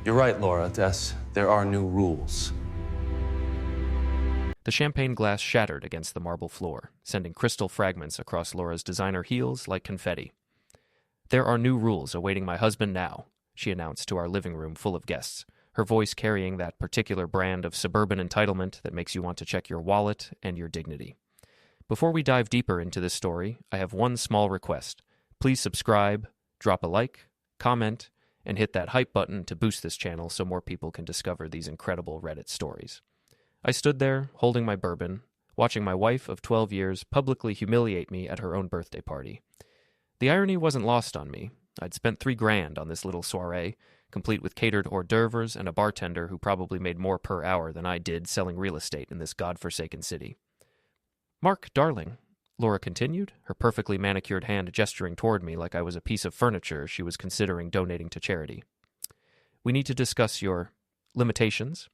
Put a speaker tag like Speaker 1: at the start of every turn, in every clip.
Speaker 1: You're right, Laura. There are new rules.
Speaker 2: The champagne glass shattered against the marble floor, sending crystal fragments across Laura's designer heels like confetti. "There are new rules awaiting my husband now," she announced to our living room full of guests, her voice carrying that particular brand of suburban entitlement that makes you want to check your wallet and your dignity. Before we dive deeper into this story, I have one small request. Please subscribe, drop a like, comment, and hit that hype button to boost this channel so more people can discover these incredible Reddit stories. I stood there, holding my bourbon, watching my wife of 12 years publicly humiliate me at her own birthday party. The irony wasn't lost on me. I'd spent $3,000 on this little soiree, complete with catered hors d'oeuvres and a bartender who probably made more per hour than I did selling real estate in this godforsaken city. "Mark, darling," Laura continued, her perfectly manicured hand gesturing toward me like I was a piece of furniture she was considering donating to charity. "We need to discuss your limitations."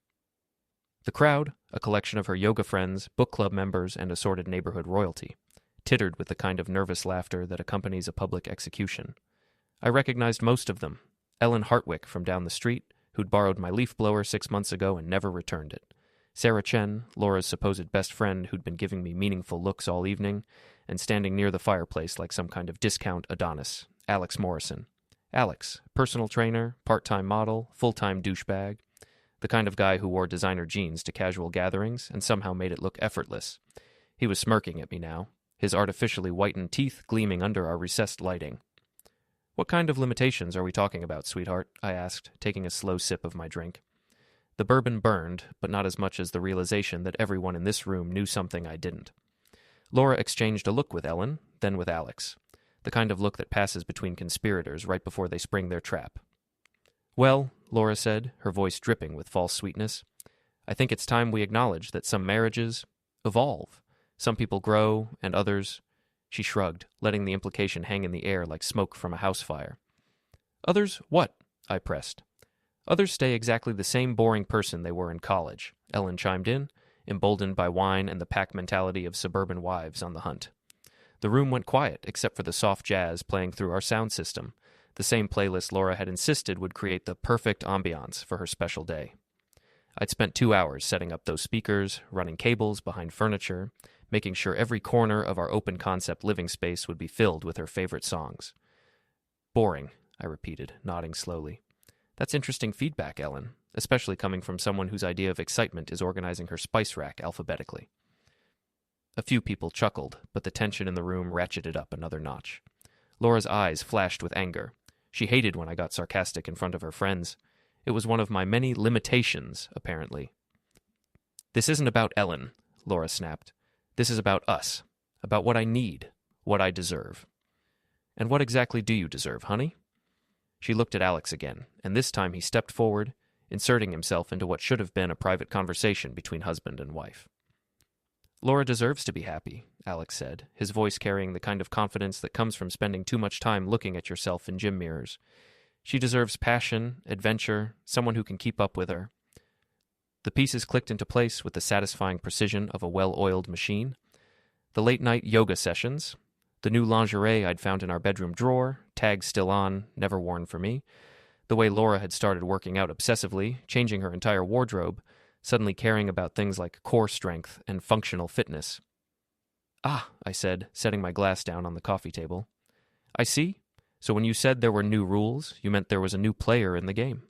Speaker 2: The crowd, a collection of her yoga friends, book club members, and assorted neighborhood royalty, tittered with the kind of nervous laughter that accompanies a public execution. I recognized most of them. Ellen Hartwick from down the street, who'd borrowed my leaf blower 6 months ago and never returned it. Sarah Chen, Laura's supposed best friend who'd been giving me meaningful looks all evening, and standing near the fireplace like some kind of discount Adonis. Alex Morrison. Alex, personal trainer, part-time model, full-time douchebag. The kind of guy who wore designer jeans to casual gatherings and somehow made it look effortless. He was smirking at me now, his artificially whitened teeth gleaming under our recessed lighting. "What kind of limitations are we talking about, sweetheart?" I asked, taking a slow sip of my drink. The bourbon burned, but not as much as the realization that everyone in this room knew something I didn't. Laura exchanged a look with Ellen, then with Alex, the kind of look that passes between conspirators right before they spring their trap. "Well," Laura said, her voice dripping with false sweetness, "I think it's time we acknowledge that some marriages evolve. Some people grow, and others—" She shrugged, letting the implication hang in the air like smoke from a house fire. "Others what?" I pressed. "Others stay exactly the same boring person they were in college," Ellen chimed in, emboldened by wine and the pack mentality of suburban wives on the hunt. The room went quiet except for the soft jazz playing through our sound system, the same playlist Laura had insisted would create the perfect ambiance for her special day. I'd spent 2 hours setting up those speakers, running cables behind furniture, making sure every corner of our open-concept living space would be filled with her favorite songs. "Boring," I repeated, nodding slowly. "That's interesting feedback, Ellen, especially coming from someone whose idea of excitement is organizing her spice rack alphabetically." A few people chuckled, but the tension in the room ratcheted up another notch. Laura's eyes flashed with anger. She hated when I got sarcastic in front of her friends. It was one of my many limitations, apparently. "This isn't about Ellen," Laura snapped. "This is about us, about what I need, what I deserve." "And what exactly do you deserve, honey?" She looked at Alex again, and this time he stepped forward, inserting himself into what should have been a private conversation between husband and wife. "Laura deserves to be happy," Alex said, his voice carrying the kind of confidence that comes from spending too much time looking at yourself in gym mirrors. "She deserves passion, adventure, someone who can keep up with her." The pieces clicked into place with the satisfying precision of a well-oiled machine. The late-night yoga sessions, the new lingerie I'd found in our bedroom drawer, tags still on, never worn for me, the way Laura had started working out obsessively, changing her entire wardrobe, suddenly caring about things like core strength and functional fitness. "Ah," I said, setting my glass down on the coffee table. "I see. So when you said there were new rules, you meant there was a new player in the game."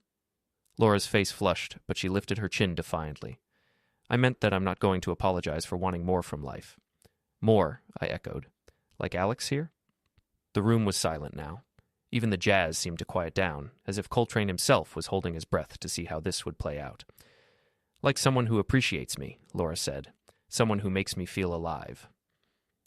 Speaker 2: Laura's face flushed, but she lifted her chin defiantly. "I meant that I'm not going to apologize for wanting more from life." "More," I echoed. "Like Alex here?" The room was silent now. Even the jazz seemed to quiet down, as if Coltrane himself was holding his breath to see how this would play out. "Like someone who appreciates me," Laura said. "Someone who makes me feel alive."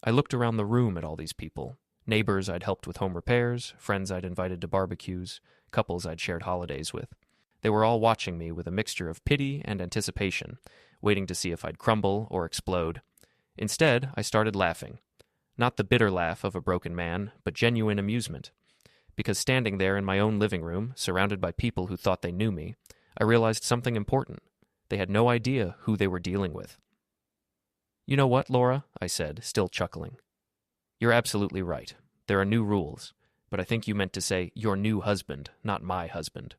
Speaker 2: I looked around the room at all these people. Neighbors I'd helped with home repairs, friends I'd invited to barbecues, couples I'd shared holidays with. They were all watching me with a mixture of pity and anticipation, waiting to see if I'd crumble or explode. Instead, I started laughing. Not the bitter laugh of a broken man, but genuine amusement. Because standing there in my own living room, surrounded by people who thought they knew me, I realized something important. They had no idea who they were dealing with. "You know what, Laura?" I said, still chuckling. "You're absolutely right. There are new rules, but I think you meant to say your new husband, not my husband."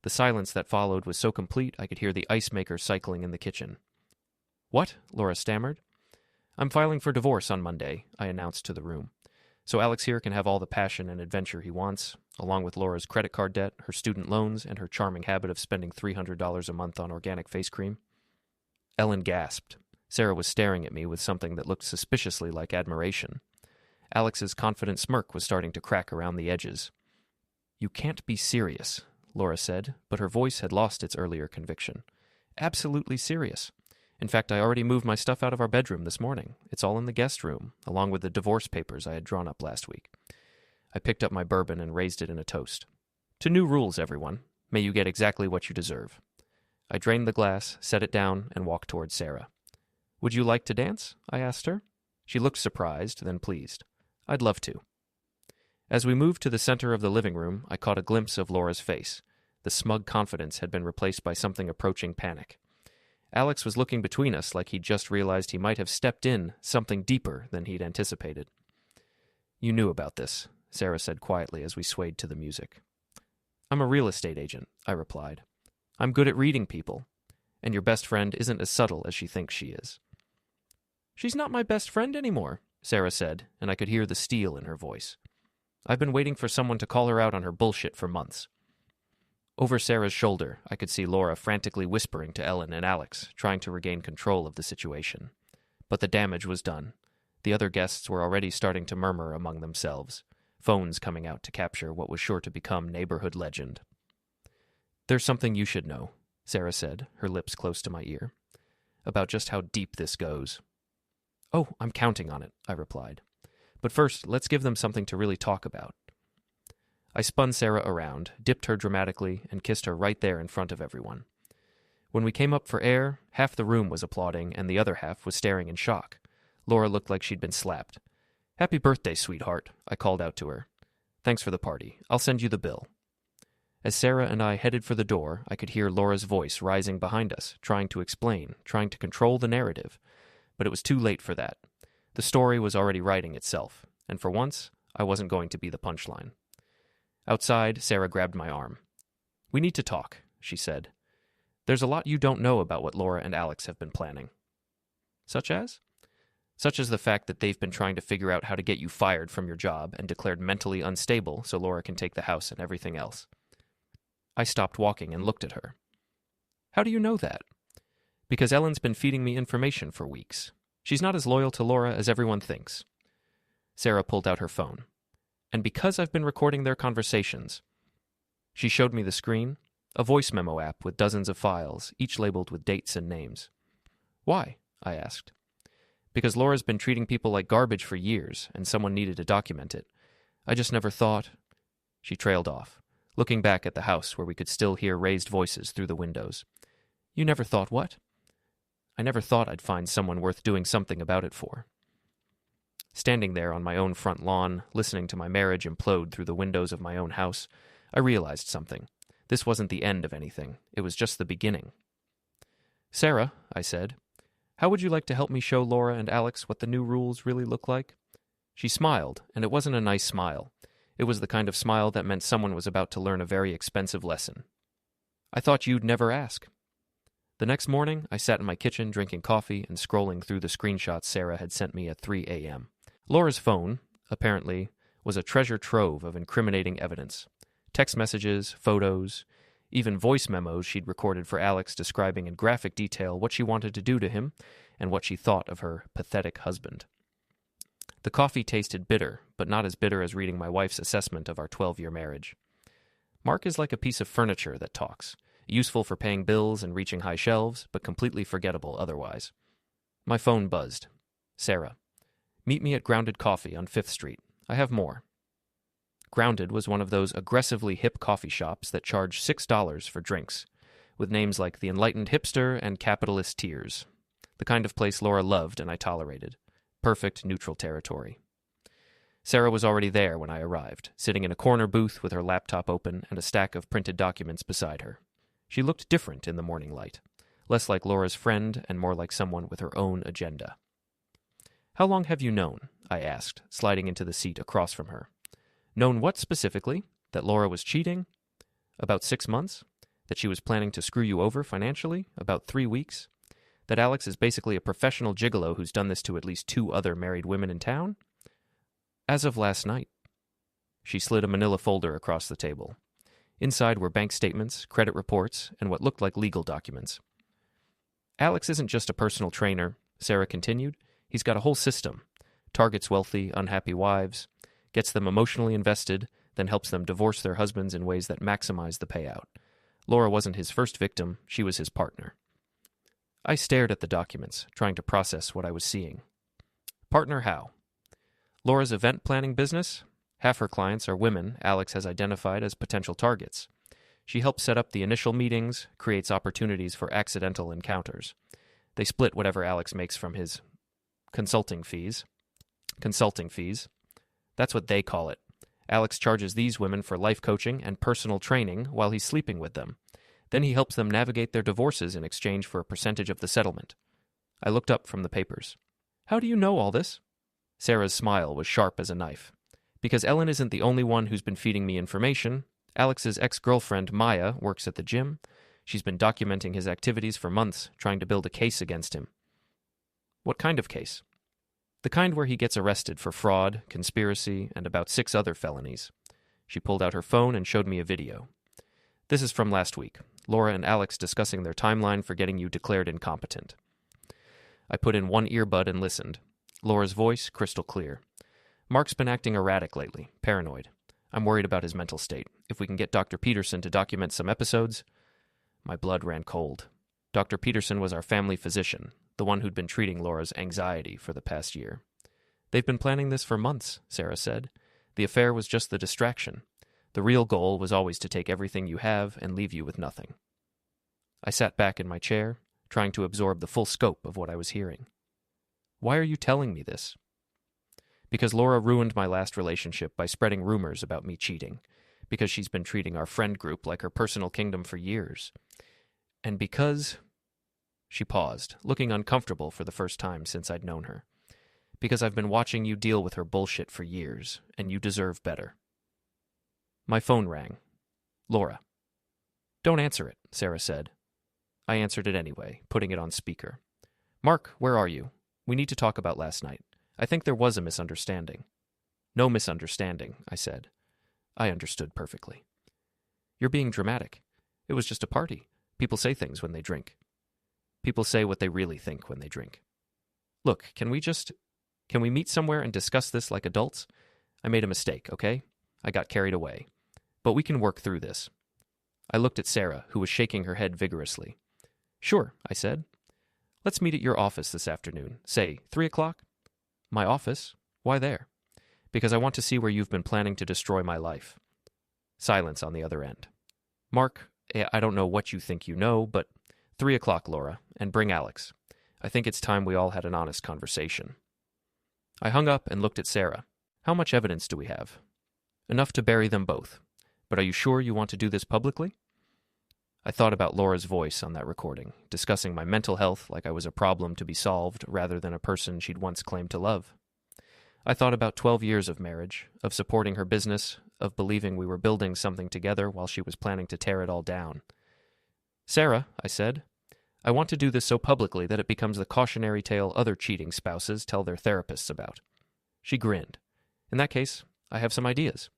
Speaker 2: The silence that followed was so complete I could hear the ice maker cycling in the kitchen. "What?" Laura stammered. "I'm filing for divorce on Monday," I announced to the room. "So Alex here can have all the passion and adventure he wants, along with Laura's credit card debt, her student loans, and her charming habit of spending $300 a month on organic face cream." Ellen gasped. Sarah was staring at me with something that looked suspiciously like admiration. Alex's confident smirk was starting to crack around the edges. "You can't be serious," Laura said, but her voice had lost its earlier conviction. "Absolutely serious. In fact, I already moved my stuff out of our bedroom this morning. It's all in the guest room, along with the divorce papers I had drawn up last week." I picked up my bourbon and raised it in a toast. "To new rules, everyone. May you get exactly what you deserve." I drained the glass, set it down, and walked towards Sarah. "Would you like to dance?" I asked her. She looked surprised, then pleased. "I'd love to." As we moved to the center of the living room, I caught a glimpse of Laura's face. The smug confidence had been replaced by something approaching panic. Alex was looking between us like he'd just realized he might have stepped in something deeper than he'd anticipated. "You knew about this," Sarah said quietly as we swayed to the music. "I'm a real estate agent," I replied. "I'm good at reading people, and your best friend isn't as subtle as she thinks she is." "She's not my best friend anymore," Sarah said, and I could hear the steel in her voice. "I've been waiting for someone to call her out on her bullshit for months." Over Sarah's shoulder, I could see Laura frantically whispering to Ellen and Alex, trying to regain control of the situation. But the damage was done. The other guests were already starting to murmur among themselves, phones coming out to capture what was sure to become neighborhood legend. "There's something you should know," Sarah said, her lips close to my ear, "about just how deep this goes." "Oh, I'm counting on it," I replied. "But first, let's give them something to really talk about." I spun Sarah around, dipped her dramatically, and kissed her right there in front of everyone. When we came up for air, half the room was applauding and the other half was staring in shock. Laura looked like she'd been slapped. "Happy birthday, sweetheart," I called out to her. "Thanks for the party. I'll send you the bill." As Sarah and I headed for the door, I could hear Laura's voice rising behind us, trying to explain, trying to control the narrative. But it was too late for that. The story was already writing itself, and for once, I wasn't going to be the punchline. Outside, Sarah grabbed my arm. "We need to talk," she said. "There's a lot you don't know about what Laura and Alex have been planning." "Such as?" "Such as the fact that they've been trying to figure out how to get you fired from your job and declared mentally unstable so Laura can take the house and everything else." I stopped walking and looked at her. "How do you know that?" "Because Ellen's been feeding me information for weeks. She's not as loyal to Laura as everyone thinks." Sarah pulled out her phone. "And because I've been recording their conversations." She showed me the screen, a voice memo app with dozens of files, each labeled with dates and names. "Why?" I asked. "Because Laura's been treating people like garbage for years, and someone needed to document it. I just never thought—" She trailed off, looking back at the house where we could still hear raised voices through the windows. "You never thought what?" "I never thought I'd find someone worth doing something about it for." Standing there on my own front lawn, listening to my marriage implode through the windows of my own house, I realized something. This wasn't the end of anything. It was just the beginning. "Sarah," I said, "how would you like to help me show Laura and Alex what the new rules really look like?" She smiled, and it wasn't a nice smile. It was the kind of smile that meant someone was about to learn a very expensive lesson. "I thought you'd never ask." The next morning, I sat in my kitchen drinking coffee and scrolling through the screenshots Sarah had sent me at 3 a.m. Laura's phone, apparently, was a treasure trove of incriminating evidence. Text messages, photos, even voice memos she'd recorded for Alex describing in graphic detail what she wanted to do to him and what she thought of her pathetic husband. The coffee tasted bitter, but not as bitter as reading my wife's assessment of our 12-year marriage. Mark is like a piece of furniture that talks, useful for paying bills and reaching high shelves, but completely forgettable otherwise. My phone buzzed. Sarah. "Meet me at Grounded Coffee on 5th Street. I have more." Grounded was one of those aggressively hip coffee shops that charge $6 for drinks, with names like The Enlightened Hipster and Capitalist Tears. The kind of place Laura loved and I tolerated. Perfect neutral territory. Sarah was already there when I arrived, sitting in a corner booth with her laptop open and a stack of printed documents beside her. She looked different in the morning light, less like Laura's friend and more like someone with her own agenda. "How long have you known?" I asked, sliding into the seat across from her. "Known what specifically? That Laura was cheating?" "About 6 months." That she was planning to screw you over financially about 3 weeks? That Alex is basically a professional gigolo who's done this to at least 2 other married women in town? As of last night. She slid a manila folder across the table. Inside were bank statements, credit reports, and what looked like legal documents. Alex isn't just a personal trainer, Sarah continued. He's got a whole system. Targets wealthy, unhappy wives, gets them emotionally invested, then helps them divorce their husbands in ways that maximize the payout. Laura wasn't his first victim, she was his partner. I stared at the documents, trying to process what I was seeing. Partner how? Laura's event planning business? Half her clients are women Alex has identified as potential targets. She helps set up the initial meetings, creates opportunities for accidental encounters. They split whatever Alex makes from his consulting fees. Consulting fees. That's what they call it. Alex charges these women for life coaching and personal training while he's sleeping with them. Then he helps them navigate their divorces in exchange for a percentage of the settlement. I looked up from the papers. How do you know all this? Sarah's smile was sharp as a knife. Because Ellen isn't the only one who's been feeding me information. Alex's ex-girlfriend, Maya, works at the gym. She's been documenting his activities for months, trying to build a case against him. What kind of case? The kind where he gets arrested for fraud, conspiracy, and about 6 other felonies. She pulled out her phone and showed me a video. This is from last week. Laura and Alex discussing their timeline for getting you declared incompetent. I put in one earbud and listened. Laura's voice crystal clear. Mark's been acting erratic lately, paranoid. I'm worried about his mental state. If we can get Dr. Peterson to document some episodes... My blood ran cold. Dr. Peterson was our family physician, the one who'd been treating Laura's anxiety for the past year. They've been planning this for months, Sarah said. The affair was just the distraction. The real goal was always to take everything you have and leave you with nothing. I sat back in my chair, trying to absorb the full scope of what I was hearing. Why are you telling me this? Because Laura ruined my last relationship by spreading rumors about me cheating. Because she's been treating our friend group like her personal kingdom for years. And because... She paused, looking uncomfortable for the first time since I'd known her. Because I've been watching you deal with her bullshit for years, and you deserve better. My phone rang. Laura. Don't answer it, Sarah said. I answered it anyway, putting it on speaker. Mark, where are you? We need to talk about last night. I think there was a misunderstanding. No misunderstanding, I said. I understood perfectly. You're being dramatic. It was just a party. People say things when they drink. People say what they really think when they drink. Look, can we meet somewhere and discuss this like adults? I made a mistake, okay? I got carried away. But we can work through this. I looked at Sarah, who was shaking her head vigorously. Sure, I said. Let's meet at your office this afternoon. Say, 3 o'clock? My office? Why there? Because I want to see where you've been planning to destroy my life. Silence on the other end. Mark, I don't know what you think you know, but 3 o'clock, Laura, and bring Alex. I think it's time we all had an honest conversation. I hung up and looked at Sarah. How much evidence do we have? Enough to bury them both. But are you sure you want to do this publicly? I thought about Laura's voice on that recording, discussing my mental health like I was a problem to be solved rather than a person she'd once claimed to love. I thought about 12 years of marriage, of supporting her business, of believing we were building something together while she was planning to tear it all down. Sarah, I said, I want to do this so publicly that it becomes the cautionary tale other cheating spouses tell their therapists about. She grinned. In that case, I have some ideas.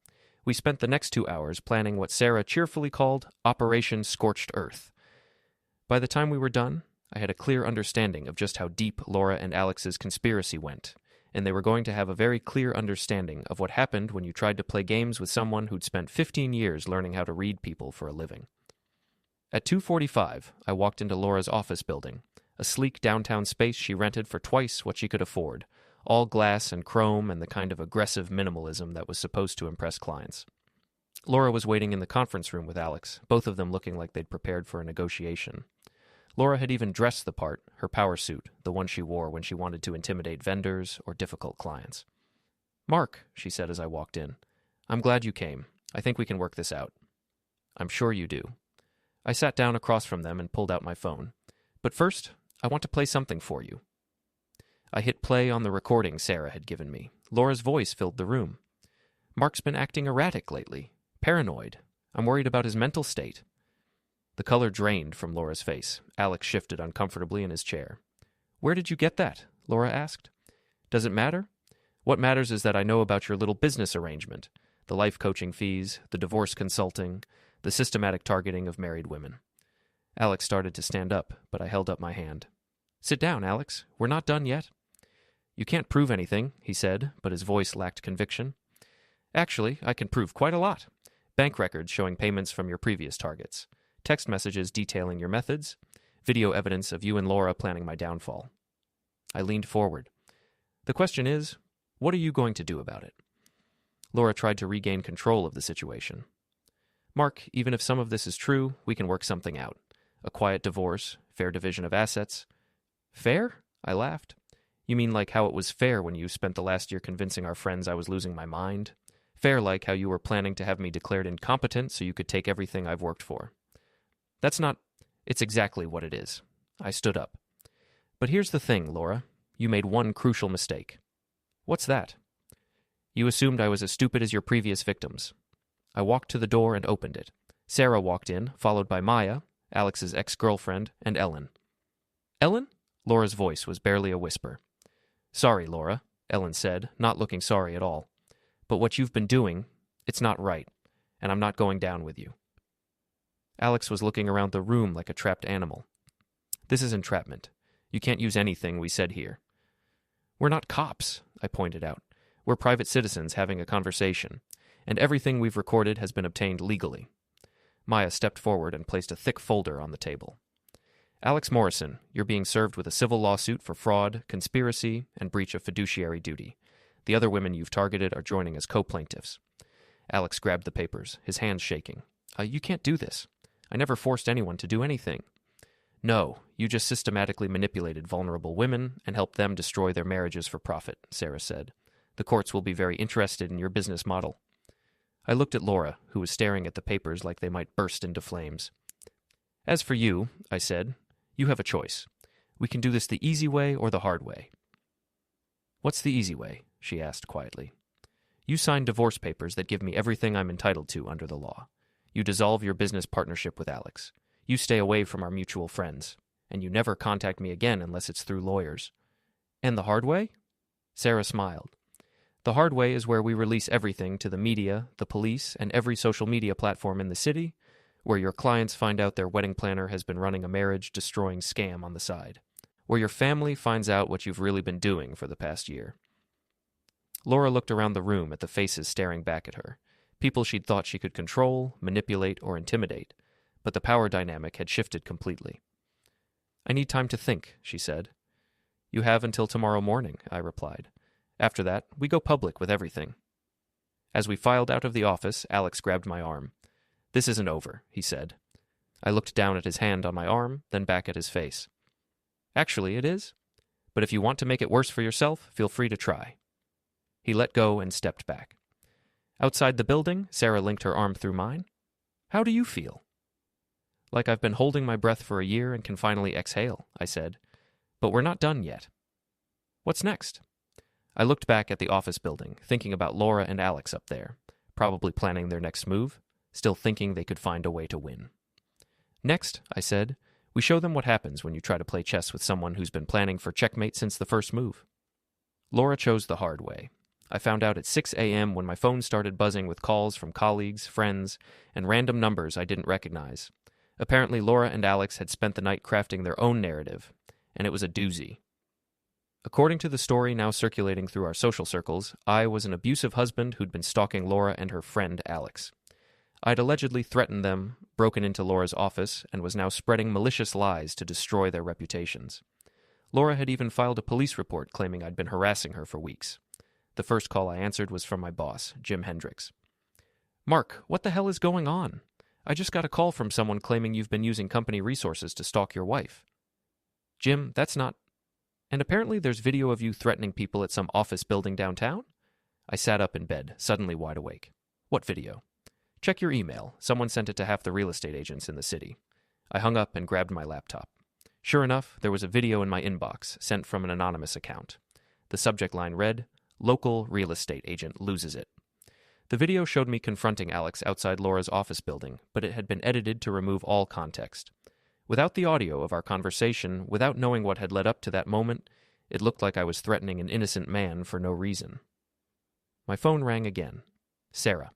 Speaker 2: We spent the next 2 hours planning what Sarah cheerfully called Operation Scorched Earth. By the time we were done, I had a clear understanding of just how deep Laura and Alex's conspiracy went, and they were going to have a very clear understanding of what happened when you tried to play games with someone who'd spent 15 years learning how to read people for a living. At 2:45, I walked into Laura's office building, a sleek downtown space she rented for twice what she could afford, all glass and chrome and the kind of aggressive minimalism that was supposed to impress clients. Laura was waiting in the conference room with Alex, both of them looking like they'd prepared for a negotiation. Laura had even dressed the part, her power suit, the one she wore when she wanted to intimidate vendors or difficult clients. Mark, she said as I walked in, I'm glad you came. I think we can work this out. I'm sure you do. I sat down across from them and pulled out my phone. But first, I want to play something for you. I hit play on the recording Sarah had given me. Laura's voice filled the room. Mark's been acting erratic lately. Paranoid. I'm worried about his mental state. The color drained from Laura's face. Alex shifted uncomfortably in his chair. "Where did you get that?" Laura asked. "Does it matter? What matters is that I know about your little business arrangement, the life coaching fees, the divorce consulting, the systematic targeting of married women." Alex started to stand up, but I held up my hand. "Sit down, Alex. We're not done yet." "You can't prove anything," he said, but his voice lacked conviction. "Actually, I can prove quite a lot. Bank records showing payments from your previous targets, text messages detailing your methods, video evidence of you and Laura planning my downfall." I leaned forward. "The question is, what are you going to do about it?" Laura tried to regain control of the situation. "Mark, even if some of this is true, we can work something out. A quiet divorce, fair division of assets." "Fair?" I laughed. "You mean like how it was fair when you spent the last year convincing our friends I was losing my mind? Fair like how you were planning to have me declared incompetent so you could take everything I've worked for?" "That's not... It's exactly what it is." I stood up. "But here's the thing, Laura. You made one crucial mistake." "What's that?" "You assumed I was as stupid as your previous victims." I walked to the door and opened it. Sarah walked in, followed by Maya, Alex's ex-girlfriend, and Ellen. "Ellen?" Laura's voice was barely a whisper. "Sorry, Laura," Ellen said, not looking sorry at all. "But what you've been doing, it's not right, and I'm not going down with you." Alex was looking around the room like a trapped animal. "This is entrapment. You can't use anything we said here." "We're not cops," I pointed out. "We're private citizens having a conversation, and everything we've recorded has been obtained legally." Maya stepped forward and placed a thick folder on the table. "Alex Morrison, you're being served with a civil lawsuit for fraud, conspiracy, and breach of fiduciary duty. The other women you've targeted are joining as co-plaintiffs." Alex grabbed the papers, his hands shaking. You can't do this. I never forced anyone to do anything." "No, you just systematically manipulated vulnerable women and helped them destroy their marriages for profit," Sarah said. "The courts will be very interested in your business model." I looked at Laura, who was staring at the papers like they might burst into flames. "As for you," I said, "you have a choice. We can do this the easy way or the hard way." "What's the easy way?" she asked quietly. "You sign divorce papers that give me everything I'm entitled to under the law. You dissolve your business partnership with Alex. You stay away from our mutual friends. And you never contact me again unless it's through lawyers." "And the hard way?" Sarah smiled. "The hard way is where we release everything to the media, the police, and every social media platform in the city, where your clients find out their wedding planner has been running a marriage-destroying scam on the side, where your family finds out what you've really been doing for the past year." Laura looked around the room at the faces staring back at her, people she'd thought she could control, manipulate, or intimidate, but the power dynamic had shifted completely. "I need time to think," she said. "You have until tomorrow morning," I replied. "After that, we go public with everything." As we filed out of the office, Alex grabbed my arm. "This isn't over," he said. I looked down at his hand on my arm, then back at his face. "Actually, it is. But if you want to make it worse for yourself, feel free to try." He let go and stepped back. Outside the building, Sarah linked her arm through mine. "How do you feel?" "Like I've been holding my breath for a year and can finally exhale," I said. "But we're not done yet." "What's next?" I looked back at the office building, thinking about Laura and Alex up there, probably planning their next move, still thinking they could find a way to win. "Next," I said, "we show them what happens when you try to play chess with someone who's been planning for checkmate since the first move." Laura chose the hard way. I found out at 6 a.m. when my phone started buzzing with calls from colleagues, friends, and random numbers I didn't recognize. Apparently, Laura and Alex had spent the night crafting their own narrative, and it was a doozy. According to the story now circulating through our social circles, I was an abusive husband who'd been stalking Laura and her friend Alex. I'd allegedly threatened them, broken into Laura's office, and was now spreading malicious lies to destroy their reputations. Laura had even filed a police report claiming I'd been harassing her for weeks. The first call I answered was from my boss, Jim Hendricks. "Mark, what the hell is going on? I just got a call from someone claiming you've been using company resources to stalk your wife." "Jim, that's not... And apparently there's video of you threatening people at some office building downtown?" I sat up in bed, suddenly wide awake. "What video?" "Check your email. Someone sent it to half the real estate agents in the city." I hung up and grabbed my laptop. Sure enough, there was a video in my inbox, sent from an anonymous account. The subject line read, "Local real estate agent loses it." The video showed me confronting Alex outside Laura's office building, but it had been edited to remove all context. Without the audio of our conversation, without knowing what had led up to that moment, it looked like I was threatening an innocent man for no reason. My phone rang again. Sarah.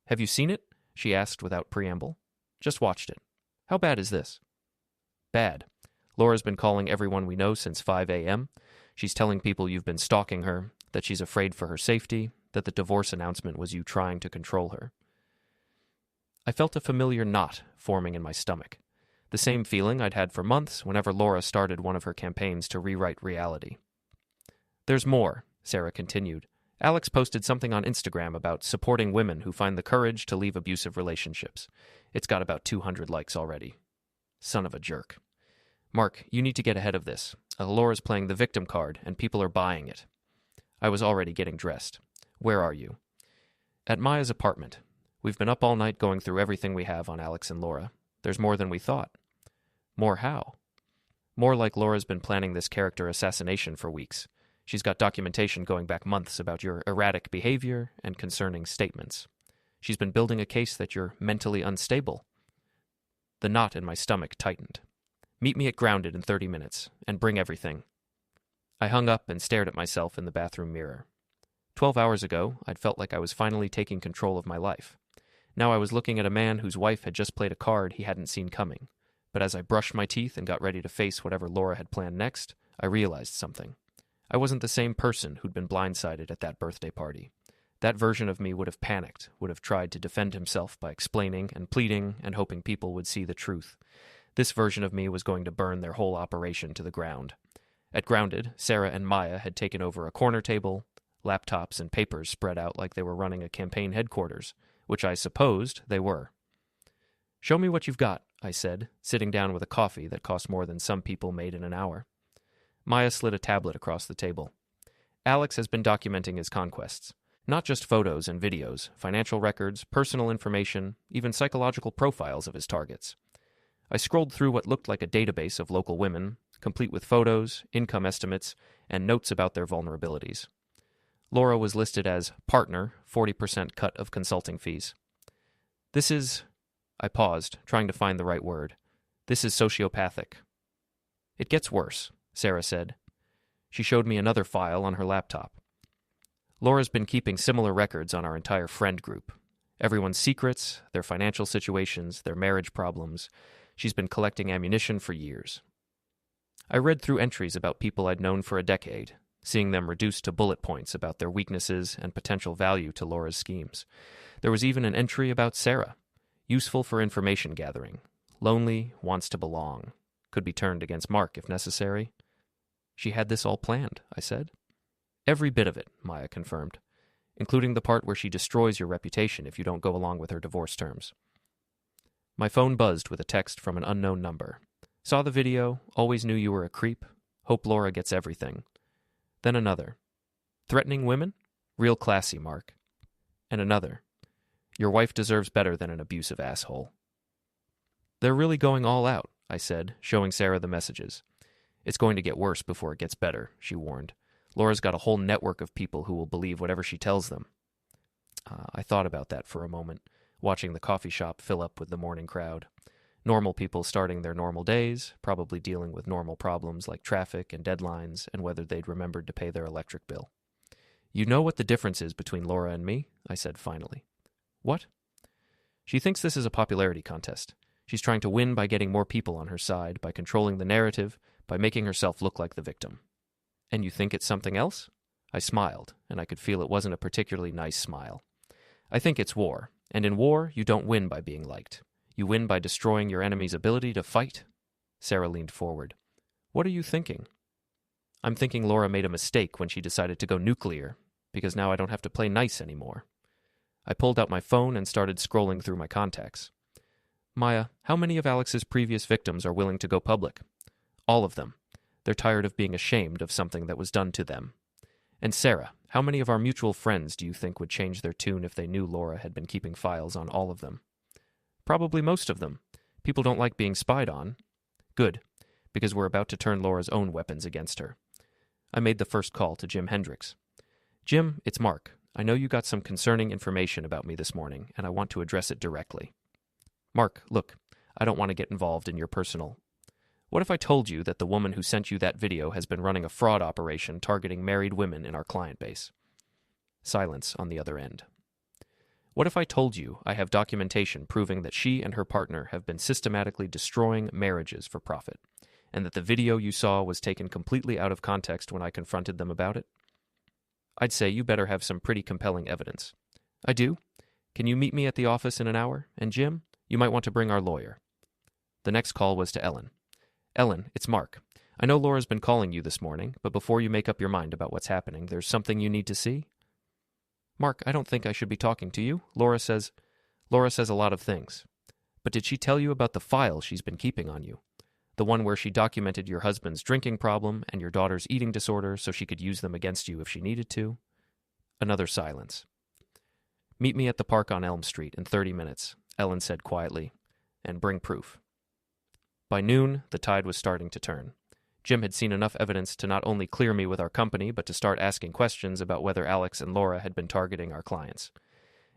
Speaker 2: "Have you seen it?" she asked without preamble. "Just watched it. How bad is this?" "Bad. Laura's been calling everyone we know since 5 a.m. She's telling people you've been stalking her, that she's afraid for her safety, that the divorce announcement was you trying to control her." I felt a familiar knot forming in my stomach, the same feeling I'd had for months whenever Laura started one of her campaigns to rewrite reality. "There's more," Sarah continued. "Alex posted something on Instagram about supporting women who find the courage to leave abusive relationships. It's got about 200 likes already. Son of a jerk. Mark, you need to get ahead of this. Laura's playing the victim card, and people are buying it." I was already getting dressed. "Where are you?" "At Maya's apartment. We've been up all night going through everything we have on Alex and Laura. There's more than we thought." "More how?" "More like Laura's been planning this character assassination for weeks. She's got documentation going back months about your erratic behavior and concerning statements. She's been building a case that you're mentally unstable." The knot in my stomach tightened. "Meet me at Grounded in 30 minutes, and bring everything." I hung up and stared at myself in the bathroom mirror. 12 hours ago, I'd felt like I was finally taking control of my life. Now I was looking at a man whose wife had just played a card he hadn't seen coming. But as I brushed my teeth and got ready to face whatever Laura had planned next, I realized something. I wasn't the same person who'd been blindsided at that birthday party. That version of me would have panicked, would have tried to defend himself by explaining and pleading and hoping people would see the truth. This version of me was going to burn their whole operation to the ground. At Grounded, Sarah and Maya had taken over a corner table, laptops and papers spread out like they were running a campaign headquarters, which I supposed they were. "Show me what you've got," I said, sitting down with a coffee that cost more than some people made in an hour. Maya slid a tablet across the table. "Alex has been documenting his conquests. Not just photos and videos, financial records, personal information, even psychological profiles of his targets." I scrolled through what looked like a database of local women, complete with photos, income estimates, and notes about their vulnerabilities. Laura was listed as partner, 40% cut of consulting fees. "This is..." I paused, trying to find the right word. "This is sociopathic." "It gets worse," Sarah said. She showed me another file on her laptop. "Laura's been keeping similar records on our entire friend group. Everyone's secrets, their financial situations, their marriage problems. She's been collecting ammunition for years." I read through entries about people I'd known for a decade, seeing them reduced to bullet points about their weaknesses and potential value to Laura's schemes. There was even an entry about Sarah. Useful for information gathering. Lonely, wants to belong. Could be turned against Mark if necessary. "She had this all planned," I said. "Every bit of it," Maya confirmed, "including the part where she destroys your reputation if you don't go along with her divorce terms." My phone buzzed with a text from an unknown number. "Saw the video, always knew you were a creep. Hope Laura gets everything." Then another. "Threatening women? Real classy, Mark." And another. "Your wife deserves better than an abusive asshole." "They're really going all out," I said, showing Sarah the messages. "It's going to get worse before it gets better," she warned. "Laura's got a whole network of people who will believe whatever she tells them." I thought about that for a moment, watching the coffee shop fill up with the morning crowd. Normal people starting their normal days, probably dealing with normal problems like traffic and deadlines and whether they'd remembered to pay their electric bill. "You know what the difference is between Laura and me?" I said finally. "What?" "She thinks this is a popularity contest. She's trying to win by getting more people on her side, by controlling the narrative, by making herself look like the victim." "And you think it's something else?" I smiled, and I could feel it wasn't a particularly nice smile. "I think it's war, and in war, you don't win by being liked. You win by destroying your enemy's ability to fight." Sarah leaned forward. "What are you thinking?" "I'm thinking Laura made a mistake when she decided to go nuclear, because now I don't have to play nice anymore." I pulled out my phone and started scrolling through my contacts. "Maya, how many of Alex's previous victims are willing to go public?" "All of them. They're tired of being ashamed of something that was done to them." "And Sarah, how many of our mutual friends do you think would change their tune if they knew Laura had been keeping files on all of them?" "Probably most of them. People don't like being spied on." "Good, because we're about to turn Laura's own weapons against her." I made the first call to Jim Hendricks. "Jim, it's Mark. I know you got some concerning information about me this morning, and I want to address it directly. Mark, look, I don't want to get involved in your personal. What if I told you that the woman who sent you that video has been running a fraud operation targeting married women in our client base? Silence on the other end. What if I told you I have documentation proving that she and her partner have been systematically destroying marriages for profit, and that the video you saw was taken completely out of context when I confronted them about it? I'd say you better have some pretty compelling evidence. I do. Can you meet me at the office in an hour? And Jim, you might want to bring our lawyer. The next call was to Ellen. Ellen, it's Mark. I know Laura's been calling you this morning, but before you make up your mind about what's happening, there's something you need to see? Mark, I don't think I should be talking to you. Laura says a lot of things. But did she tell you about the file she's been keeping on you? The one where she documented your husband's drinking problem and your daughter's eating disorder so she could use them against you if she needed to? Another silence. Meet me at the park on Elm Street in 30 minutes, Ellen said quietly, and bring proof. By noon, the tide was starting to turn. Jim had seen enough evidence to not only clear me with our company, but to start asking questions about whether Alex and Laura had been targeting our clients.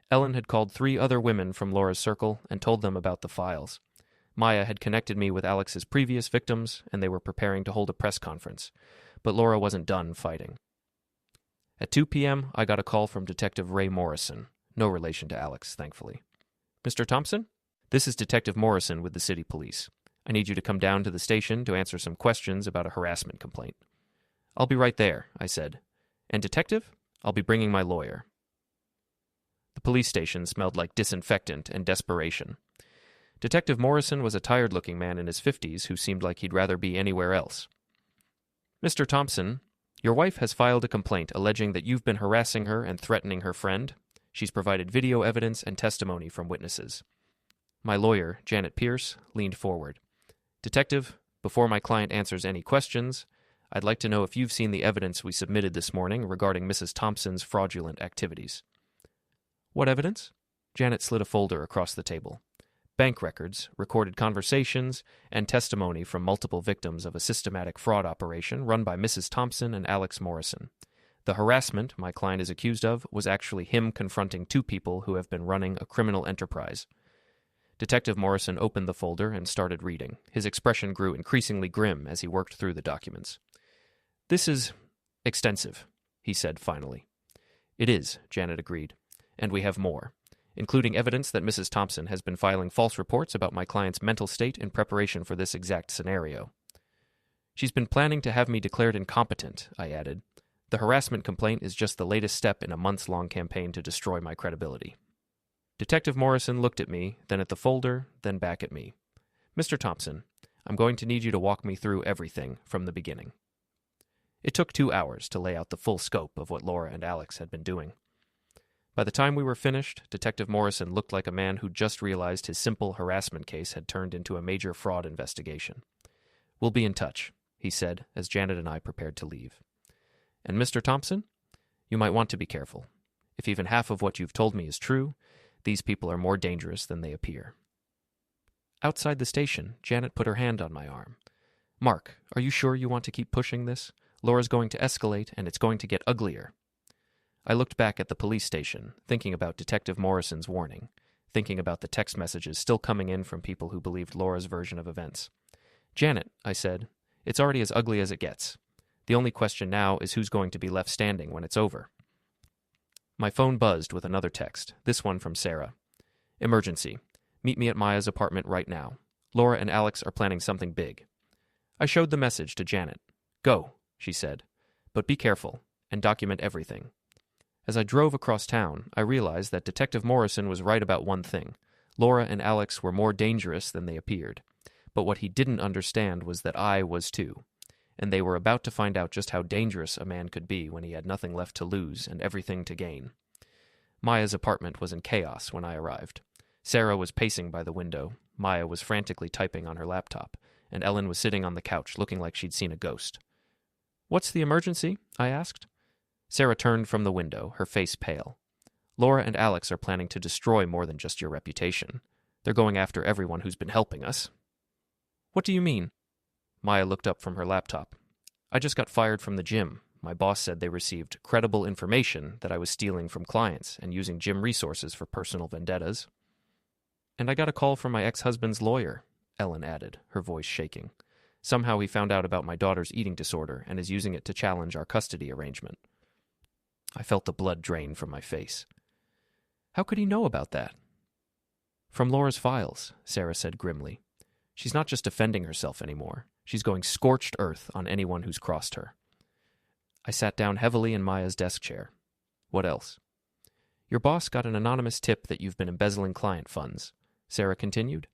Speaker 2: Ellen had called 3 other women from Laura's circle and told them about the files. Maya had connected me with Alex's previous victims, and they were preparing to hold a press conference. But Laura wasn't done fighting. At 2 p.m., I got a call from Detective Ray Morrison. No relation to Alex, thankfully. Mr. Thompson? This is Detective Morrison with the city police. I need you to come down to the station to answer some questions about a harassment complaint. I'll be right there, I said. And detective, I'll be bringing my lawyer. The police station smelled like disinfectant and desperation. Detective Morrison was a tired-looking man in his 50s who seemed like he'd rather be anywhere else. Mr. Thompson, your wife has filed a complaint alleging that you've been harassing her and threatening her friend. She's provided video evidence and testimony from witnesses. My lawyer, Janet Pierce, leaned forward. Detective, before my client answers any questions, I'd like to know if you've seen the evidence we submitted this morning regarding Mrs. Thompson's fraudulent activities. What evidence? Janet slid a folder across the table. Bank records, recorded conversations, and testimony from multiple victims of a systematic fraud operation run by Mrs. Thompson and Alex Morrison. The harassment my client is accused of was actually him confronting 2 people who have been running a criminal enterprise. Detective Morrison opened the folder and started reading. His expression grew increasingly grim as he worked through the documents. This is extensive, he said finally. It is, Janet agreed. And we have more, including evidence that Mrs. Thompson has been filing false reports about my client's mental state in preparation for this exact scenario. She's been planning to have me declared incompetent, I added. The harassment complaint is just the latest step in a months-long campaign to destroy my credibility. Detective Morrison looked at me, then at the folder, then back at me. Mr. Thompson, I'm going to need you to walk me through everything from the beginning. It took 2 hours to lay out the full scope of what Laura and Alex had been doing. By the time we were finished, Detective Morrison looked like a man who just realized his simple harassment case had turned into a major fraud investigation. We'll be in touch, he said, as Janet and I prepared to leave. And Mr. Thompson, you might want to be careful. If even half of what you've told me is true, these people are more dangerous than they appear. Outside the station, Janet put her hand on my arm. Mark, are you sure you want to keep pushing this? Laura's going to escalate, and it's going to get uglier. I looked back at the police station, thinking about Detective Morrison's warning, thinking about the text messages still coming in from people who believed Laura's version of events. Janet, I said, it's already as ugly as it gets. The only question now is who's going to be left standing when it's over. My phone buzzed with another text, this one from Sarah. Emergency. Meet me at Maya's apartment right now. Laura and Alex are planning something big. I showed the message to Janet. Go, she said, but be careful and document everything. As I drove across town, I realized that Detective Morrison was right about one thing. Laura and Alex were more dangerous than they appeared. But what he didn't understand was that I was too. And they were about to find out just how dangerous a man could be when he had nothing left to lose and everything to gain. Maya's apartment was in chaos when I arrived. Sarah was pacing by the window, Maya was frantically typing on her laptop, and Ellen was sitting on the couch looking like she'd seen a ghost. What's the emergency? I asked. Sarah turned from the window, her face pale. Laura and Alex are planning to destroy more than just your reputation. They're going after everyone who's been helping us. What do you mean? Maya looked up from her laptop. I just got fired from the gym. My boss said they received credible information that I was stealing from clients and using gym resources for personal vendettas. And I got a call from my ex-husband's lawyer, Ellen added, her voice shaking. Somehow he found out about my daughter's eating disorder and is using it to challenge our custody arrangement. I felt the blood drain from my face. How could he know about that? From Laura's files, Sarah said grimly. She's not just defending herself anymore. She's going scorched earth on anyone who's crossed her. I sat down heavily in Maya's desk chair. What else? Your boss got an anonymous tip that you've been embezzling client funds, Sarah continued.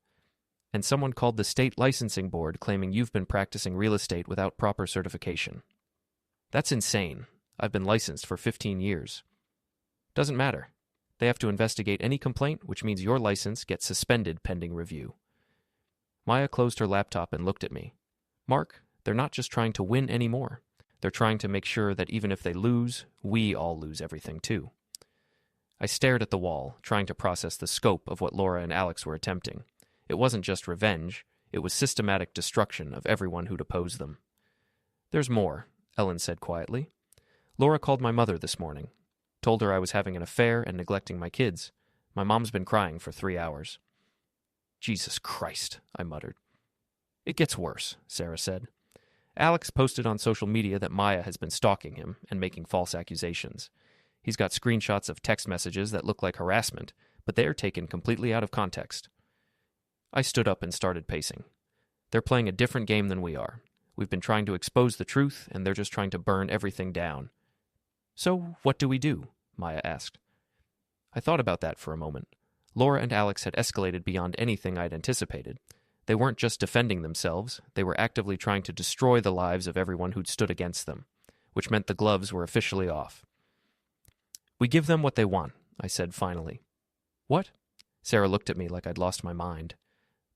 Speaker 2: And someone called the state licensing board claiming you've been practicing real estate without proper certification. That's insane. I've been licensed for 15 years. Doesn't matter. They have to investigate any complaint, which means your license gets suspended pending review. Maya closed her laptop and looked at me. Mark, they're not just trying to win anymore. They're trying to make sure that even if they lose, we all lose everything too. I stared at the wall, trying to process the scope of what Laura and Alex were attempting. It wasn't just revenge, it was systematic destruction of everyone who'd oppose them. There's more, Ellen said quietly. Laura called my mother this morning. Told her I was having an affair and neglecting my kids. My mom's been crying for 3 hours. Jesus Christ, I muttered. It gets worse, Sarah said. Alex posted on social media that Maya has been stalking him and making false accusations. He's got screenshots of text messages that look like harassment, but they are taken completely out of context. I stood up and started pacing. They're playing a different game than we are. We've been trying to expose the truth, and they're just trying to burn everything down. So what do we do? Maya asked. I thought about that for a moment. Laura and Alex had escalated beyond anything I'd anticipated. They weren't just defending themselves, they were actively trying to destroy the lives of everyone who'd stood against them, which meant the gloves were officially off. We give them what they want, I said finally. What? Sarah looked at me like I'd lost my mind.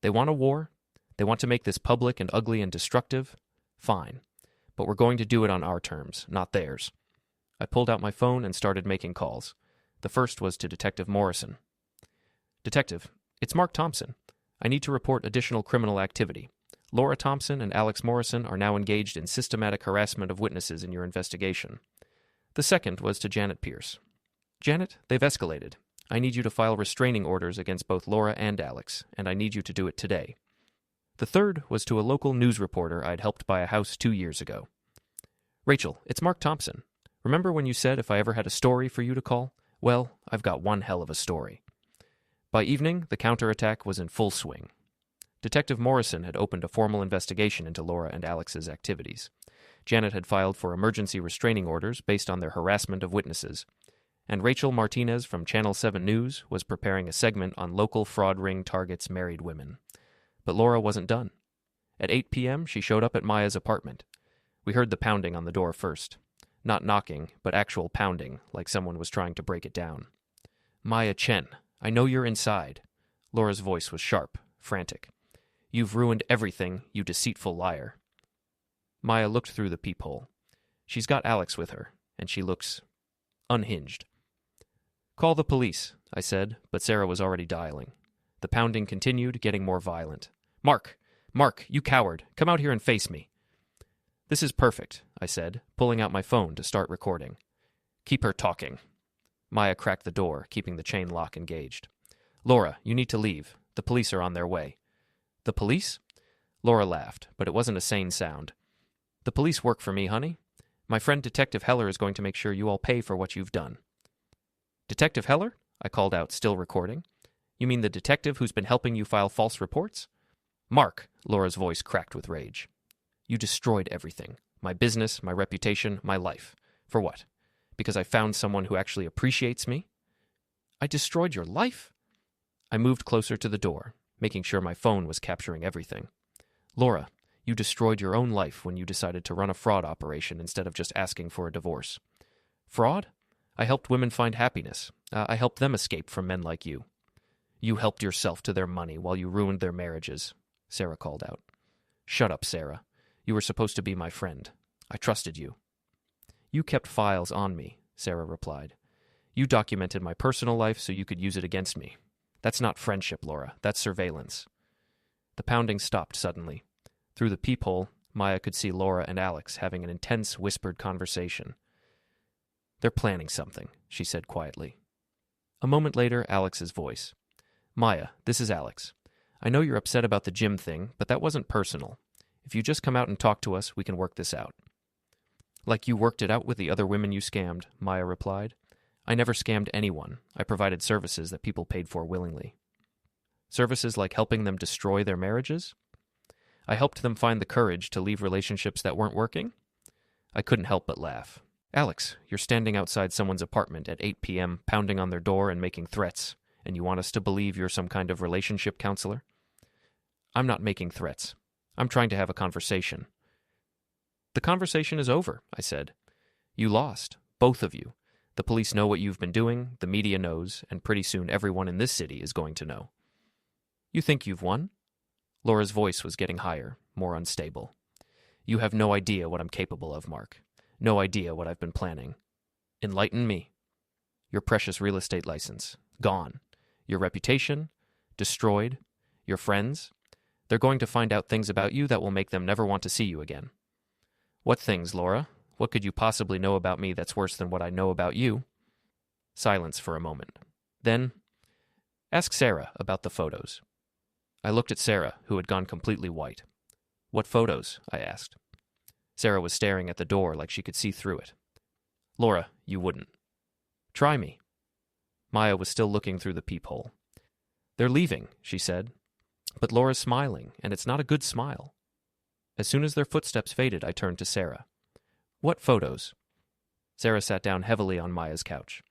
Speaker 2: They want a war? They want to make this public and ugly and destructive? Fine. But we're going to do it on our terms, not theirs. I pulled out my phone and started making calls. The first was to Detective Morrison. Detective, it's Mark Thompson. I need to report additional criminal activity. Laura Thompson and Alex Morrison are now engaged in systematic harassment of witnesses in your investigation. The second was to Janet Pierce. Janet, they've escalated. I need you to file restraining orders against both Laura and Alex, and I need you to do it today. The third was to a local news reporter I'd helped buy a house 2 years ago. Rachel, it's Mark Thompson. Remember when you said if I ever had a story for you to call? Well, I've got one hell of a story. By evening, the counterattack was in full swing. Detective Morrison had opened a formal investigation into Laura and Alex's activities. Janet had filed for emergency restraining orders based on their harassment of witnesses. And Rachel Martinez from Channel 7 News was preparing a segment on local fraud ring targets married women. But Laura wasn't done. At 8 p.m., she showed up at Maya's apartment. We heard the pounding on the door first. Not knocking, but actual pounding, like someone was trying to break it down. Maya Chen, I know you're inside. Laura's voice was sharp, frantic. You've ruined everything, you deceitful liar. Maya looked through the peephole. She's got Alex with her, and she looks unhinged. Call the police, I said, but Sarah was already dialing. The pounding continued, getting more violent. Mark, you coward, come out here and face me. This is perfect, I said, pulling out my phone to start recording. Keep her talking. Maya cracked the door, keeping the chain lock engaged. Laura, you need to leave. The police are on their way. The police? Laura laughed, but it wasn't a sane sound. The police work for me, honey. My friend Detective Heller is going to make sure you all pay for what you've done. Detective Heller? I called out, still recording. You mean the detective who's been helping you file false reports? Mark, Laura's voice cracked with rage. You destroyed everything. My business, my reputation, my life. For what? Because I found someone who actually appreciates me? I destroyed your life? I moved closer to the door, making sure my phone was capturing everything. Laura, you destroyed your own life when you decided to run a fraud operation instead of just asking for a divorce. Fraud? I helped women find happiness. I helped them escape from men like you. You helped yourself to their money while you ruined their marriages, Sarah called out. Shut up, Sarah. You were supposed to be my friend. I trusted you. You kept files on me, Sarah replied. You documented my personal life so you could use it against me. That's not friendship, Laura. That's surveillance. The pounding stopped suddenly. Through the peephole, Maya could see Laura and Alex having an intense, whispered conversation. "They're planning something," she said quietly. A moment later, Alex's voice. "Maya, this is Alex. I know you're upset about the gym thing, but that wasn't personal. If you just come out and talk to us, we can work this out." "Like you worked it out with the other women you scammed," Maya replied. "I never scammed anyone. I provided services that people paid for willingly." "Services like helping them destroy their marriages?" "I helped them find the courage to leave relationships that weren't working?" I couldn't help but laugh. "Alex, you're standing outside someone's apartment at 8 p.m., pounding on their door and making threats, and you want us to believe you're some kind of relationship counselor?" "I'm not making threats. I'm trying to have a conversation." "The conversation is over," I said. "You lost, both of you. The police know what you've been doing, the media knows, and pretty soon everyone in this city is going to know." "You think you've won?" Laura's voice was getting higher, more unstable. "You have no idea what I'm capable of, Mark. No idea what I've been planning. Enlighten me. Your precious real estate license, gone. Your reputation, destroyed. Your friends, they're going to find out things about you that will make them never want to see you again." "What things, Laura? What could you possibly know about me that's worse than what I know about you?" Silence for a moment. Then, "Ask Sarah about the photos." I looked at Sarah, who had gone completely white. "What photos?" I asked. Sarah was staring at the door like she could see through it. "Laura, you wouldn't." "Try me." Maya was still looking through the peephole. "They're leaving," she said. "But Laura's smiling, and it's not a good smile." As soon as their footsteps faded, I turned to Sarah. "What photos?" Sarah sat down heavily on Maya's couch.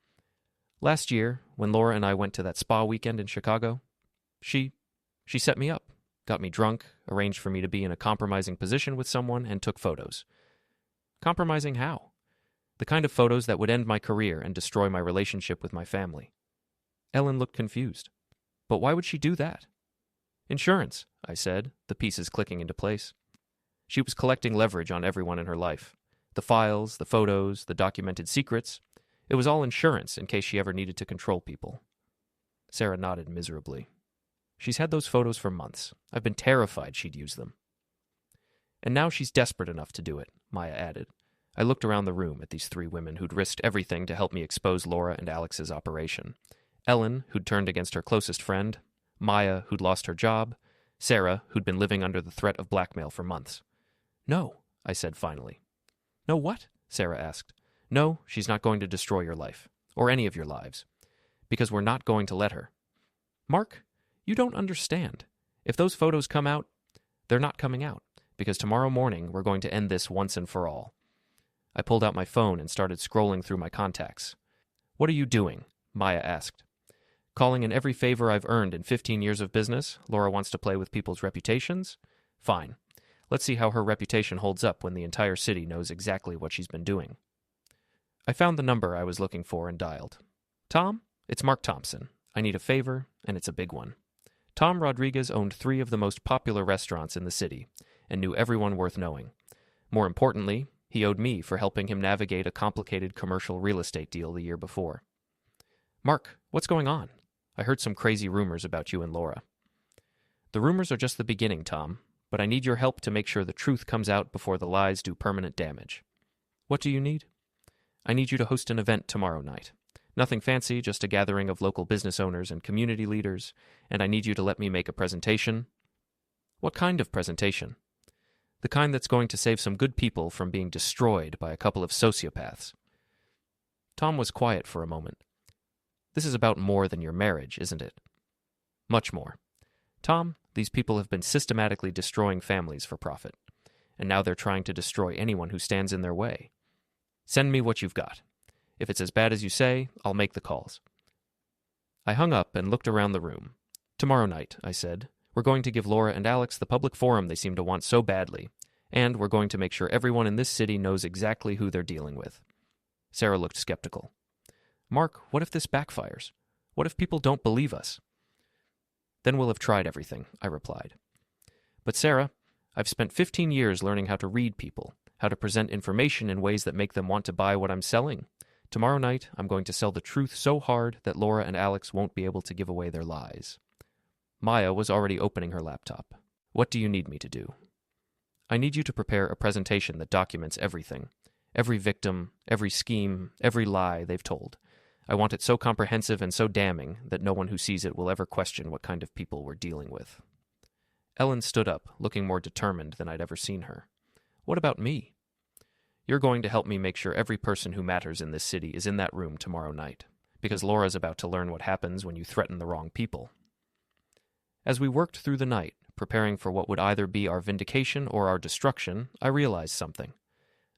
Speaker 2: "Last year, when Laura and I went to that spa weekend in Chicago, she set me up, got me drunk, arranged for me to be in a compromising position with someone, and took photos." "Compromising how?" "The kind of photos that would end my career and destroy my relationship with my family." Ellen looked confused. "But why would she do that?" "Insurance," I said, the pieces clicking into place. She was collecting leverage on everyone in her life. The files, the photos, the documented secrets. It was all insurance in case she ever needed to control people. Sarah nodded miserably. "She's had those photos for months. I've been terrified she'd use them." "And now she's desperate enough to do it," Maya added. I looked around the room at these three women who'd risked everything to help me expose Laura and Alex's operation. Ellen, who'd turned against her closest friend. Maya, who'd lost her job. Sarah, who'd been living under the threat of blackmail for months. "No," I said finally. "No what?" Sarah asked. "No, she's not going to destroy your life, or any of your lives, because we're not going to let her." "Mark, you don't understand. If those photos come out, they're not coming out, because tomorrow morning we're going to end this once and for all." I pulled out my phone and started scrolling through my contacts. "What are you doing?" Maya asked. "Calling in every favor I've earned in 15 years of business? Laura wants to play with people's reputations? Fine. Let's see how her reputation holds up when the entire city knows exactly what she's been doing." I found the number I was looking for and dialed. "Tom, it's Mark Thompson. I need a favor, and it's a big one." Tom Rodriguez owned 3 of the most popular restaurants in the city and knew everyone worth knowing. More importantly, he owed me for helping him navigate a complicated commercial real estate deal the year before. "Mark, what's going on? I heard some crazy rumors about you and Laura." "The rumors are just the beginning, Tom, but I need your help to make sure the truth comes out before the lies do permanent damage." "What do you need?" "I need you to host an event tomorrow night. Nothing fancy, just a gathering of local business owners and community leaders, and I need you to let me make a presentation." "What kind of presentation?" "The kind that's going to save some good people from being destroyed by a couple of sociopaths." Tom was quiet for a moment. "This is about more than your marriage, isn't it?" "Much more. Tom, these people have been systematically destroying families for profit, and now they're trying to destroy anyone who stands in their way. Send me what you've got. If it's as bad as you say, I'll make the calls." I hung up and looked around the room. "Tomorrow night," I said, "we're going to give Laura and Alex the public forum they seem to want so badly, and we're going to make sure everyone in this city knows exactly who they're dealing with." Sarah looked skeptical. "Mark, what if this backfires? What if people don't believe us?" "Then we'll have tried everything," I replied. "But Sarah, I've spent 15 years learning how to read people, how to present information in ways that make them want to buy what I'm selling. Tomorrow night, I'm going to sell the truth so hard that Laura and Alex won't be able to give away their lies." Maya was already opening her laptop. "What do you need me to do?" I need you to prepare a presentation that documents everything. Every victim, every scheme, every lie they've told. I want it so comprehensive and so damning that no one who sees it will ever question what kind of people we're dealing with." Ellen stood up, looking more determined than I'd ever seen her. "What about me?" "You're going to help me make sure every person who matters in this city is in that room tomorrow night, because Laura's about to learn what happens when you threaten the wrong people." As we worked through the night, preparing for what would either be our vindication or our destruction, I realized something.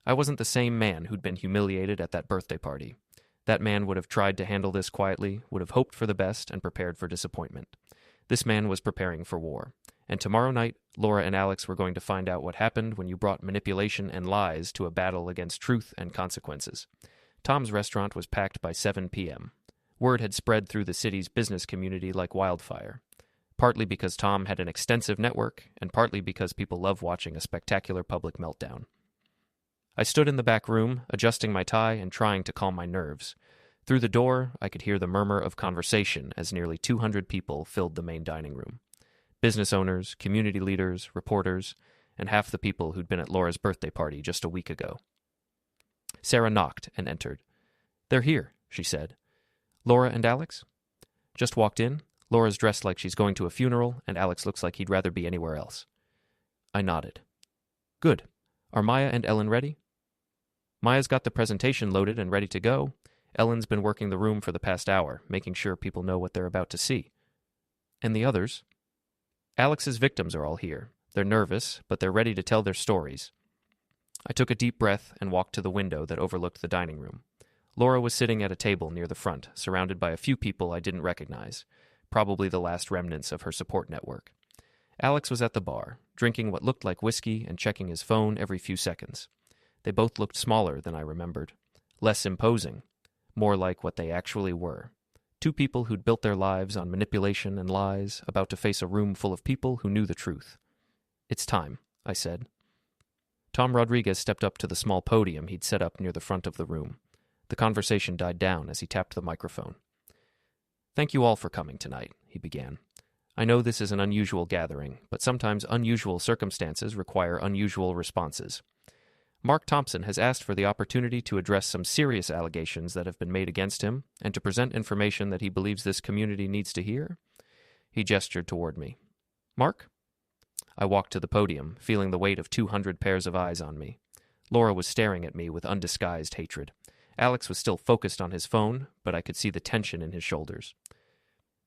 Speaker 2: I wasn't the same man who'd been humiliated at that birthday party. That man would have tried to handle this quietly, would have hoped for the best, and prepared for disappointment. This man was preparing for war. And tomorrow night, Laura and Alex were going to find out what happened when you brought manipulation and lies to a battle against truth and consequences. Tom's restaurant was packed by 7 p.m. Word had spread through the city's business community like wildfire. Partly because Tom had an extensive network, and partly because people love watching a spectacular public meltdown. I stood in the back room, adjusting my tie and trying to calm my nerves. Through the door, I could hear the murmur of conversation as nearly 200 people filled the main dining room. Business owners, community leaders, reporters, and half the people who'd been at Laura's birthday party just a week ago. Sarah knocked and entered. "They're here," she said. "Laura and Alex?" "Just walked in. Laura's dressed like she's going to a funeral, and Alex looks like he'd rather be anywhere else." I nodded. "Good. Are Maya and Ellen ready?" "Maya's got the presentation loaded and ready to go. Ellen's been working the room for the past hour, making sure people know what they're about to see." "And the others?" "Alex's victims are all here. They're nervous, but they're ready to tell their stories." I took a deep breath and walked to the window that overlooked the dining room. Laura was sitting at a table near the front, surrounded by a few people I didn't recognize, probably the last remnants of her support network. Alex was at the bar, drinking what looked like whiskey and checking his phone every few seconds. They both looked smaller than I remembered, less imposing, more like what they actually were. Two people who'd built their lives on manipulation and lies, about to face a room full of people who knew the truth. "It's time," I said. Tom Rodriguez stepped up to the small podium he'd set up near the front of the room. The conversation died down as he tapped the microphone. "Thank you all for coming tonight," he began. "I know this is an unusual gathering, but sometimes unusual circumstances require unusual responses. Mark Thompson has asked for the opportunity to address some serious allegations that have been made against him and to present information that he believes this community needs to hear." He gestured toward me. "Mark?" I walked to the podium, feeling the weight of 200 pairs of eyes on me. Laura was staring at me with undisguised hatred. Alex was still focused on his phone, but I could see the tension in his shoulders.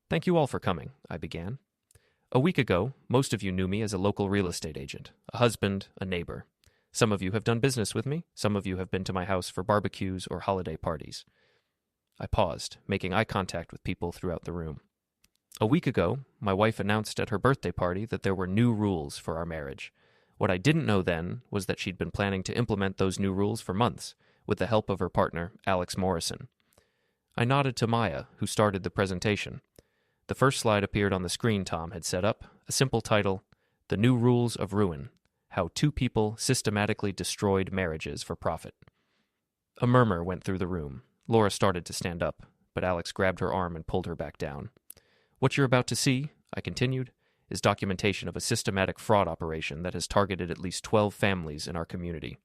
Speaker 2: "Thank you all for coming," I began. "A week ago, most of you knew me as a local real estate agent, a husband, a neighbor. Some of you have done business with me. Some of you have been to my house for barbecues or holiday parties." I paused, making eye contact with people throughout the room. "A week ago, my wife announced at her birthday party that there were new rules for our marriage. What I didn't know then was that she'd been planning to implement those new rules for months, with the help of her partner, Alex Morrison." I nodded to Maya, who started the presentation. The first slide appeared on the screen Tom had set up, a simple title, "The New Rules of Ruin: How Two People Systematically Destroyed Marriages for Profit." A murmur went through the room. Laura started to stand up, but Alex grabbed her arm and pulled her back down. "What you're about to see," I continued, "is documentation of a systematic fraud operation that has targeted at least 12 families in our community.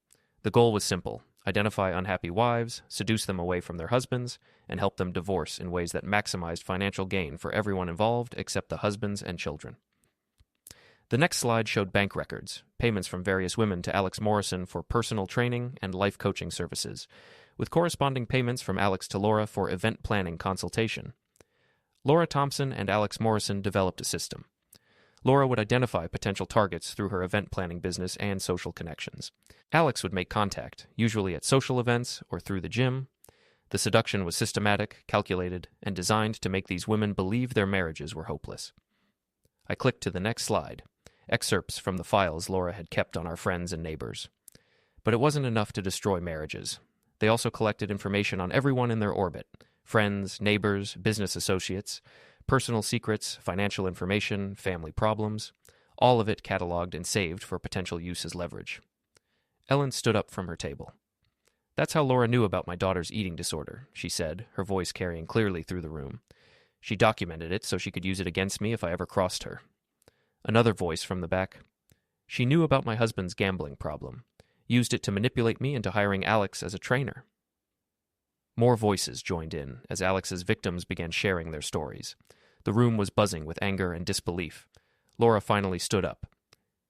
Speaker 2: The goal was simple: identify unhappy wives, seduce them away from their husbands, and help them divorce in ways that maximized financial gain for everyone involved except the husbands and children." The next slide showed bank records, payments from various women to Alex Morrison for personal training and life coaching services, with corresponding payments from Alex to Laura for event planning consultation. Laura Thompson and Alex Morrison developed a system. Laura would identify potential targets through her event planning business and social connections. Alex would make contact, usually at social events or through the gym. The seduction was systematic, calculated, and designed to make these women believe their marriages were hopeless. I clicked to the next slide, excerpts from the files Laura had kept on our friends and neighbors. But it wasn't enough to destroy marriages. They also collected information on everyone in their orbit: friends, neighbors, business associates, personal secrets, financial information, family problems, all of it cataloged and saved for potential use as leverage. Ellen stood up from her table. "That's how Laura knew about my daughter's eating disorder," she said, her voice carrying clearly through the room. "She documented it so she could use it against me if I ever crossed her." Another voice from the back: She knew about my husband's gambling problem, used it to manipulate me into hiring Alex as a trainer. More voices joined in as Alex's victims began sharing their stories. The room was buzzing with anger and disbelief. Laura finally stood up.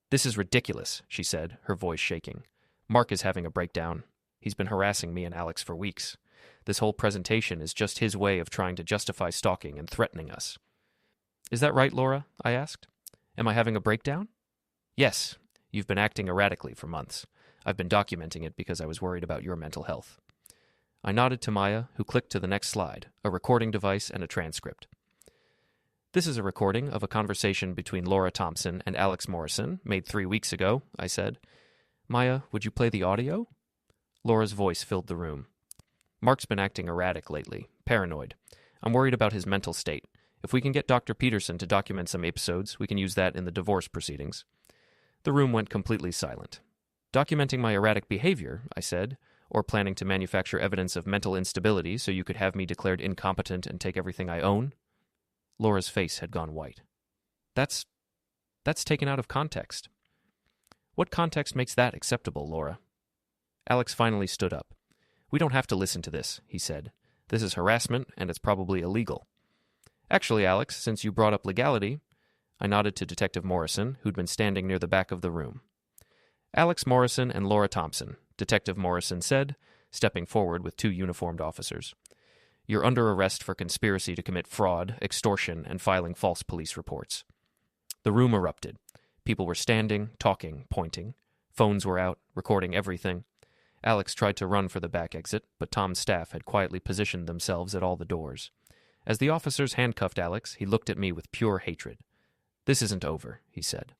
Speaker 2: "This is ridiculous," she said, her voice shaking. "Mark is having a breakdown. He's been harassing me and Alex for weeks. This whole presentation is just his way of trying to justify stalking and threatening us." "Is that right, Laura?" I asked. "Am I having a breakdown?" "Yes. You've been acting erratically for months. I've been documenting it because I was worried about your mental health." I nodded to Maya, who clicked to the next slide, a recording device and a transcript. "This is a recording of a conversation between Laura Thompson and Alex Morrison, made 3 weeks ago," I said. "Maya, would you play the audio?" Laura's voice filled the room. "Mark's been acting erratic lately, paranoid. I'm worried about his mental state. If we can get Dr. Peterson to document some episodes, we can use that in the divorce proceedings." The room went completely silent. "Documenting my erratic behavior," I said, "or planning to manufacture evidence of mental instability so you could have me declared incompetent and take everything I own?" Laura's face had gone white. That's taken out of context." "What context makes that acceptable, Laura?" Alex finally stood up. "We don't have to listen to this," he said. "This is harassment, and it's probably illegal." "Actually, Alex, since you brought up legality," I nodded to Detective Morrison, who'd been standing near the back of the room. "Alex Morrison and Laura Thompson," Detective Morrison said, stepping forward with 2 uniformed officers. "You're under arrest for conspiracy to commit fraud, extortion, and filing false police reports." The room erupted. People were standing, talking, pointing. Phones were out, recording everything. Alex tried to run for the back exit, but Tom's staff had quietly positioned themselves at all the doors. As the officers handcuffed Alex, he looked at me with pure hatred. "This isn't over," he said.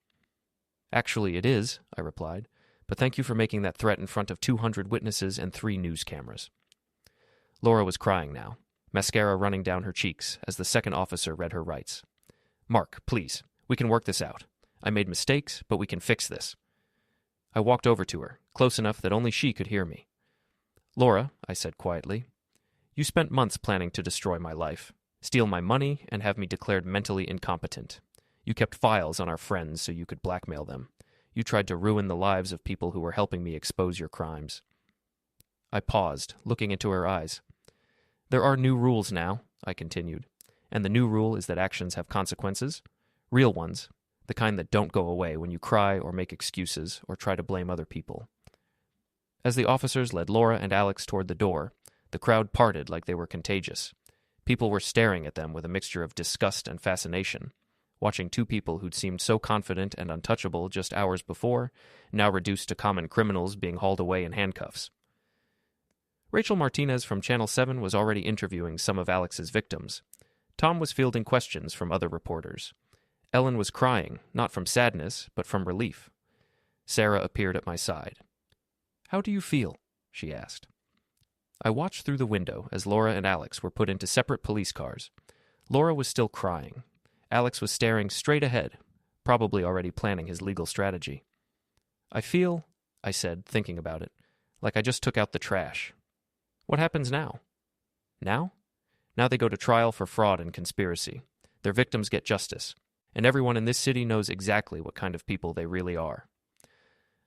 Speaker 2: "Actually, it is," I replied, "but thank you for making that threat in front of 200 witnesses and 3 news cameras." Laura was crying now, mascara running down her cheeks as the second officer read her rights. "Mark, please, we can work this out. I made mistakes, but we can fix this." I walked over to her, close enough that only she could hear me. "Laura," I said quietly, "you spent months planning to destroy my life, steal my money, and have me declared mentally incompetent. You kept files on our friends so you could blackmail them. You tried to ruin the lives of people who were helping me expose your crimes." I paused, looking into her eyes. "There are new rules now," I continued, "and the new rule is that actions have consequences. Real ones, the kind that don't go away when you cry or make excuses or try to blame other people." As the officers led Laura and Alex toward the door, the crowd parted like they were contagious. People were staring at them with a mixture of disgust and fascination, watching 2 people who'd seemed so confident and untouchable just hours before, now reduced to common criminals being hauled away in handcuffs. Rachel Martinez from Channel 7 was already interviewing some of Alex's victims. Tom was fielding questions from other reporters. Ellen was crying, not from sadness, but from relief. Sarah appeared at my side. "How do you feel?" she asked. I watched through the window as Laura and Alex were put into separate police cars. Laura was still crying. Alex was staring straight ahead, probably already planning his legal strategy. "I feel," I said, thinking about it, "like I just took out the trash." "What happens now?" "Now? Now they go to trial for fraud and conspiracy. Their victims get justice. And everyone in this city knows exactly what kind of people they really are."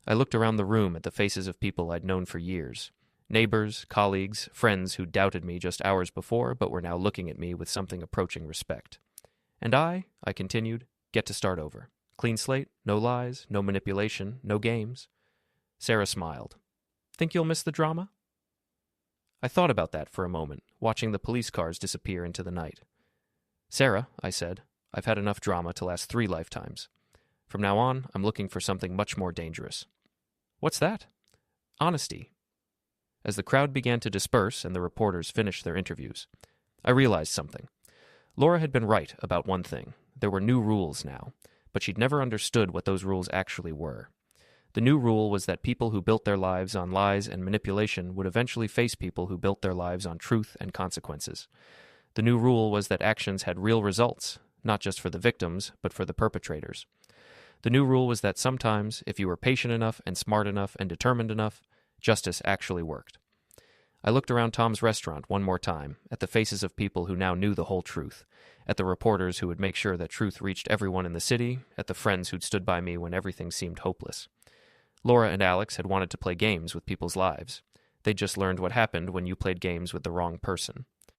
Speaker 2: I looked around the room at the faces of people I'd known for years. Neighbors, colleagues, friends who doubted me just hours before but were now looking at me with something approaching respect. "And I continued, "get to start over. Clean slate, no lies, no manipulation, no games." Sarah smiled. "Think you'll miss the drama?" I thought about that for a moment, watching the police cars disappear into the night. "Sarah," I said, "I've had enough drama to last 3 lifetimes. From now on, I'm looking for something much more dangerous." "What's that?" "Honesty." As the crowd began to disperse and the reporters finished their interviews, I realized something. Laura had been right about one thing. There were new rules now, but she'd never understood what those rules actually were. The new rule was that people who built their lives on lies and manipulation would eventually face people who built their lives on truth and consequences. The new rule was that actions had real results, not just for the victims, but for the perpetrators. The new rule was that sometimes, if you were patient enough and smart enough and determined enough, justice actually worked. I looked around Tom's restaurant one more time, at the faces of people who now knew the whole truth, at the reporters who would make sure that truth reached everyone in the city, at the friends who'd stood by me when everything seemed hopeless. Laura and Alex had wanted to play games with people's lives. They'd just learned what happened when you played games with the wrong person.